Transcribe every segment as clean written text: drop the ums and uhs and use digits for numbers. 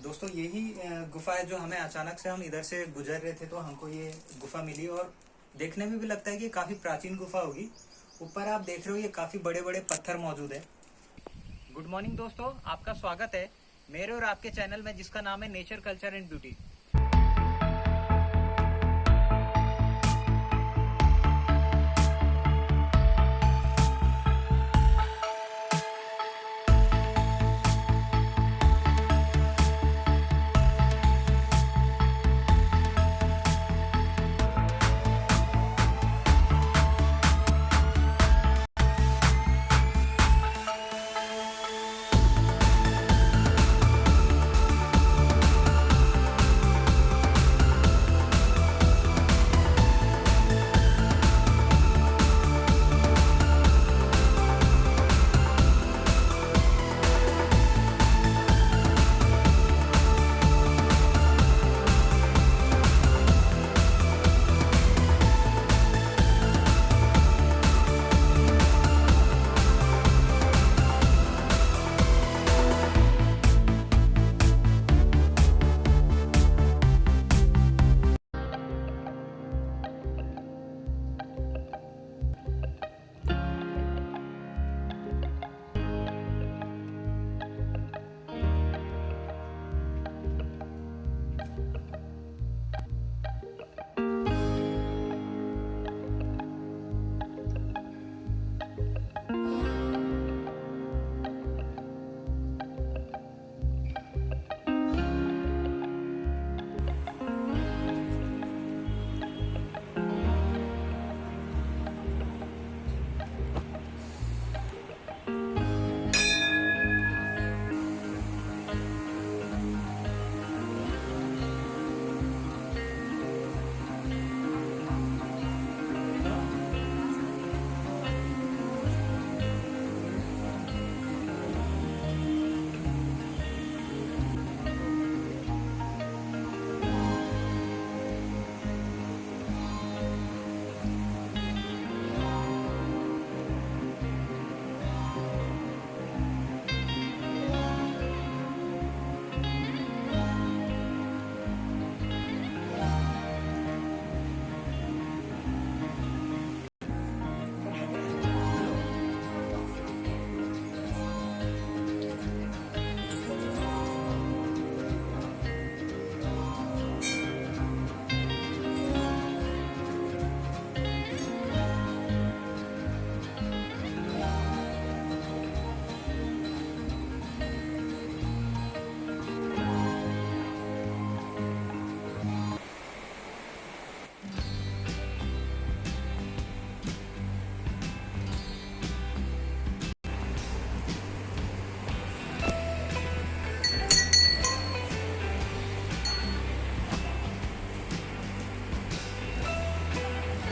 दोस्तों यही गुफा है जो हमें अचानक से हम इधर से गुजर रहे थे तो हमको ये गुफा मिली और देखने में भी लगता है कि काफी प्राचीन गुफा होगी। ऊपर आप देख रहे हो ये काफी बड़े बड़े पत्थर मौजूद है। गुड मॉर्निंग दोस्तों, आपका स्वागत है मेरे और आपके चैनल में जिसका नाम है नेचर कल्चर एंड ब्यूटी।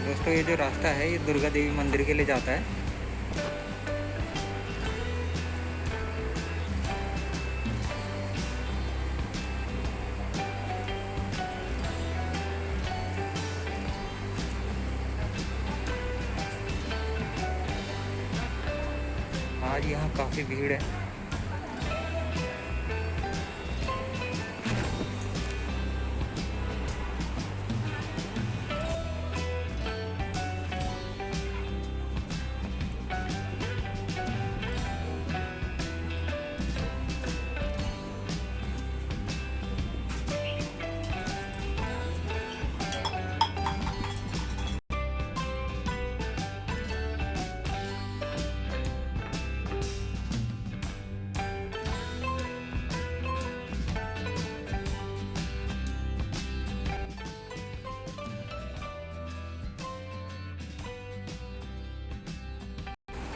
दोस्तों ये जो रास्ता है ये दुर्गा देवी मंदिर के लिए जाता है। आज यहाँ काफी भीड़ है।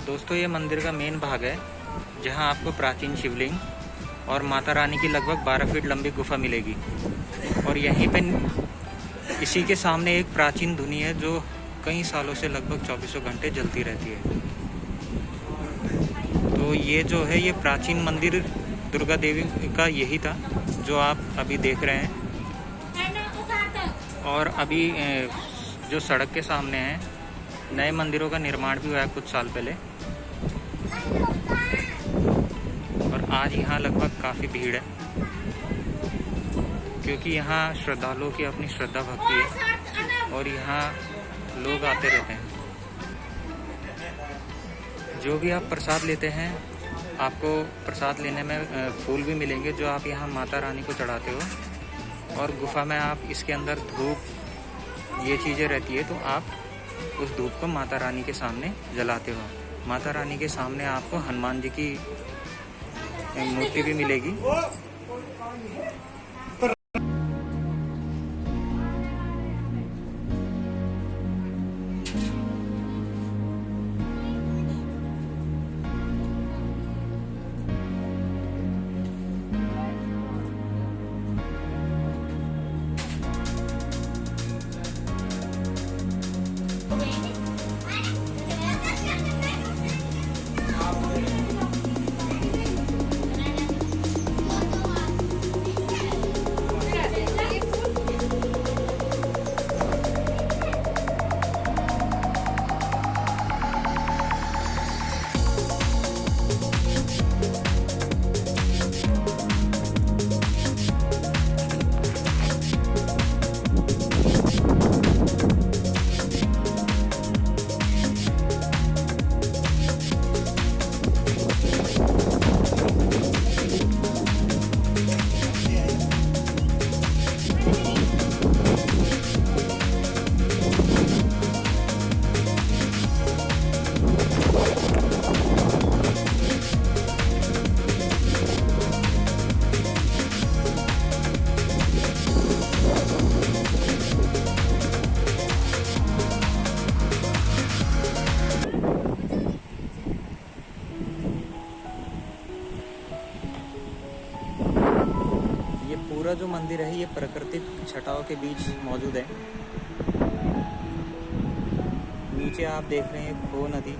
दोस्तों ये मंदिर का मेन भाग है जहां आपको प्राचीन शिवलिंग और माता रानी की लगभग 12 फीट लंबी गुफा मिलेगी। और यहीं पे इसी के सामने एक प्राचीन धुनी है जो कई सालों से लगभग 24 घंटे जलती रहती है। तो ये जो है ये प्राचीन मंदिर दुर्गा देवी का यही था जो आप अभी देख रहे हैं। और अभी जो सड़क के सामने है नए मंदिरों का निर्माण भी हुआ है कुछ साल पहले। और आज यहाँ लगभग काफ़ी भीड़ है। क्योंकि यहाँ श्रद्धालुओं की अपनी श्रद्धा भक्ति है और यहाँ लोग आते रहते हैं। जो भी आप प्रसाद लेते हैं, आपको प्रसाद लेने में फूल भी मिलेंगे जो आप यहाँ माता रानी को चढ़ाते हो। और गुफा में आप इसके अंदर धूप ये चीज़ें रहती है, तो आप उस धूप को माता रानी के सामने जलाते हो। माता रानी के सामने आपको हनुमान जी की मूर्ति भी मिलेगी। पूरा जो मंदिर है ये प्राकृतिक छटाओं के बीच मौजूद है। नीचे आप देख रहे हैं खो नदी।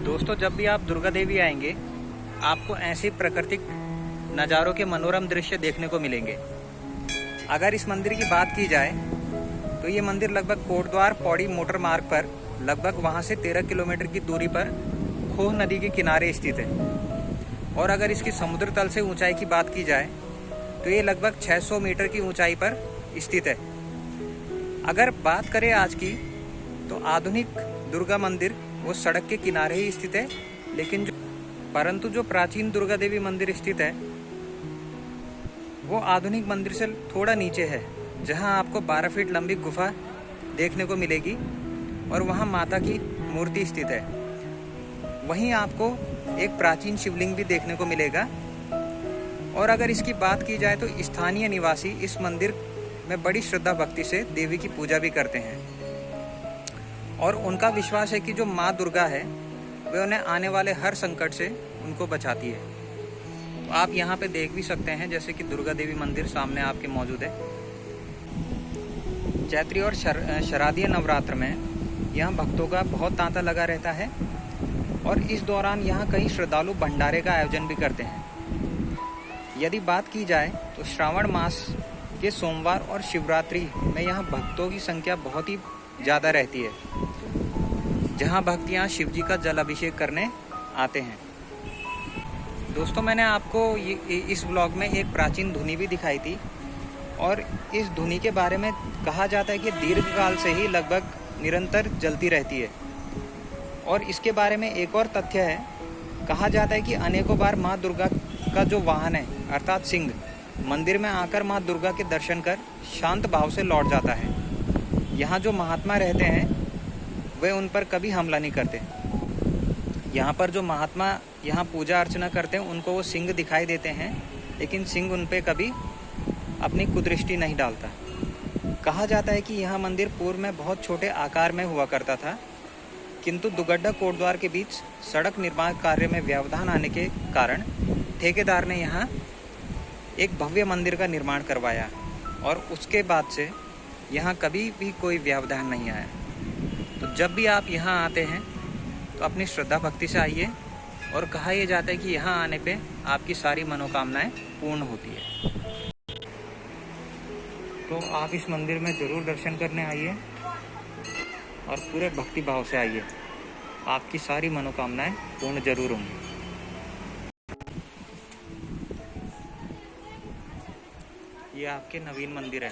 दोस्तों, जब भी आप दुर्गा देवी आएंगे, आपको ऐसे प्राकृतिक नज़ारों के मनोरम दृश्य देखने को मिलेंगे। अगर इस मंदिर की बात की जाए तो ये मंदिर लगभग कोटद्वार पौड़ी मोटर मार्ग पर लगभग वहाँ से 13 किलोमीटर की दूरी पर खोह नदी के किनारे स्थित है। और अगर इसकी समुद्र तल से ऊंचाई की बात की जाए तो ये लगभग 600 मीटर की ऊंचाई पर स्थित है। अगर बात करें आज की, तो आधुनिक दुर्गा मंदिर वो सड़क के किनारे ही स्थित है, लेकिन परंतु जो प्राचीन दुर्गा देवी मंदिर स्थित है वो आधुनिक मंदिर से थोड़ा नीचे है, जहां आपको 12 फीट लंबी गुफा देखने को मिलेगी और वहां माता की मूर्ति स्थित है। वहीं आपको एक प्राचीन शिवलिंग भी देखने को मिलेगा। और अगर इसकी बात की जाए तो स्थानीय निवासी इस मंदिर में बड़ी श्रद्धा भक्ति से देवी की पूजा भी करते हैं और उनका विश्वास है कि जो माँ दुर्गा है वे उन्हें आने वाले हर संकट से उनको बचाती है। तो आप यहाँ पे देख भी सकते हैं, जैसे कि दुर्गा देवी मंदिर सामने आपके मौजूद है। चैत्री और शारदीय नवरात्र में यहाँ भक्तों का बहुत तांता लगा रहता है और इस दौरान यहाँ कई श्रद्धालु भंडारे का आयोजन भी करते हैं। यदि बात की जाए तो श्रावण मास के सोमवार और शिवरात्रि में यहाँ भक्तों की संख्या बहुत ही ज़्यादा रहती है, जहाँ भक्त यहाँ शिव जी का जल अभिषेक करने आते हैं। दोस्तों, मैंने आपको इस व्लॉग में एक प्राचीन धुनी भी दिखाई थी और इस धुनी के बारे में कहा जाता है कि दीर्घकाल से ही लगभग निरंतर जलती रहती है। और इसके बारे में एक और तथ्य है, कहा जाता है कि अनेकों बार माँ दुर्गा का जो वाहन है अर्थात सिंह मंदिर में आकर माँ दुर्गा के दर्शन कर शांत भाव से लौट जाता है। यहाँ जो महात्मा रहते हैं वे उन पर कभी हमला नहीं करते। यहाँ पर जो महात्मा यहाँ पूजा अर्चना करते हैं उनको वो सिंह दिखाई देते हैं, लेकिन सिंह उन पर कभी अपनी कुदृष्टि नहीं डालता। कहा जाता है कि यह मंदिर पूर्व में बहुत छोटे आकार में हुआ करता था, किंतु दुगड्डा कोटद्वार के बीच सड़क निर्माण कार्य में व्यवधान आने के कारण ठेकेदार ने यहाँ एक भव्य मंदिर का निर्माण करवाया और उसके बाद से यहाँ कभी भी कोई व्यवधान नहीं आया। तो जब भी आप यहाँ आते हैं तो अपनी श्रद्धा भक्ति से आइए, और कहा यह जाता है कि यहाँ आने पे आपकी सारी मनोकामनाएं पूर्ण होती है। तो आप इस मंदिर में ज़रूर दर्शन करने आइए और पूरे भक्ति भाव से आइए, आपकी सारी मनोकामनाएं पूर्ण जरूर होंगी। ये आपके नवीन मंदिर है।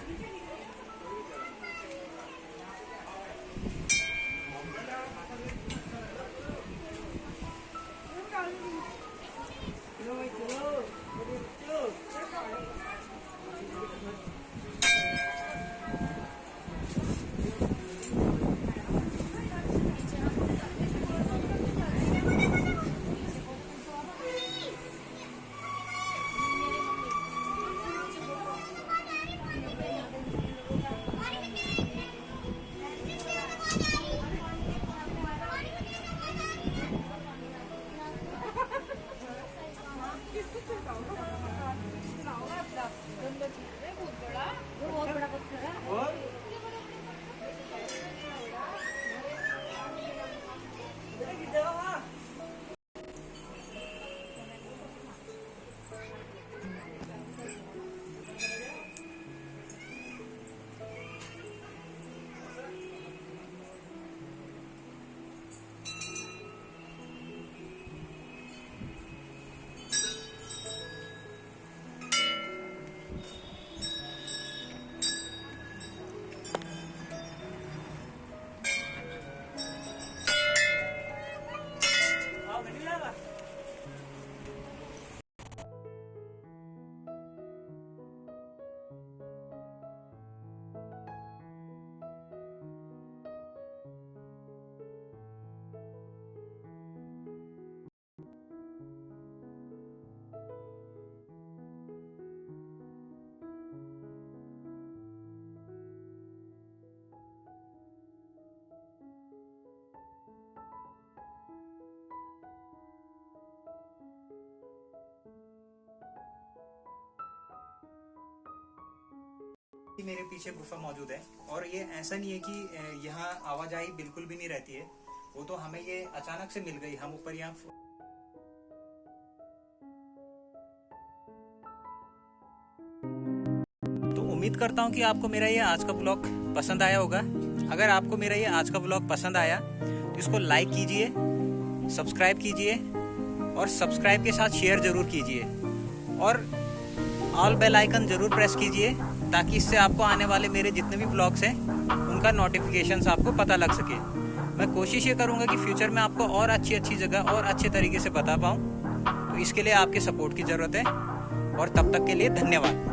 मेरे पीछे गुफा मौजूद है, और ये ऐसा नहीं है कि यहाँ आवाजाही बिल्कुल भी नहीं रहती है। वो तो हमें ये अचानक से मिल गई। हम ऊपर यहाँ तो उम्मीद करता हूँ कि आपको मेरा ये आज का ब्लॉग पसंद आया होगा। अगर आपको मेरा ये आज का ब्लॉग पसंद आया तो इसको लाइक कीजिए, सब्सक्राइब कीजिए, और सब्सक्राइब के साथ शेयर जरूर कीजिए, और ऑल बेल आइकन जरूर प्रेस कीजिए, ताकि इससे आपको आने वाले मेरे जितने भी ब्लॉग्स हैं उनका नोटिफिकेशंस आपको पता लग सके। मैं कोशिश ये करूँगा कि फ्यूचर में आपको और अच्छी अच्छी जगह और अच्छे तरीके से बता पाऊँ। तो इसके लिए आपके सपोर्ट की ज़रूरत है, और तब तक के लिए धन्यवाद।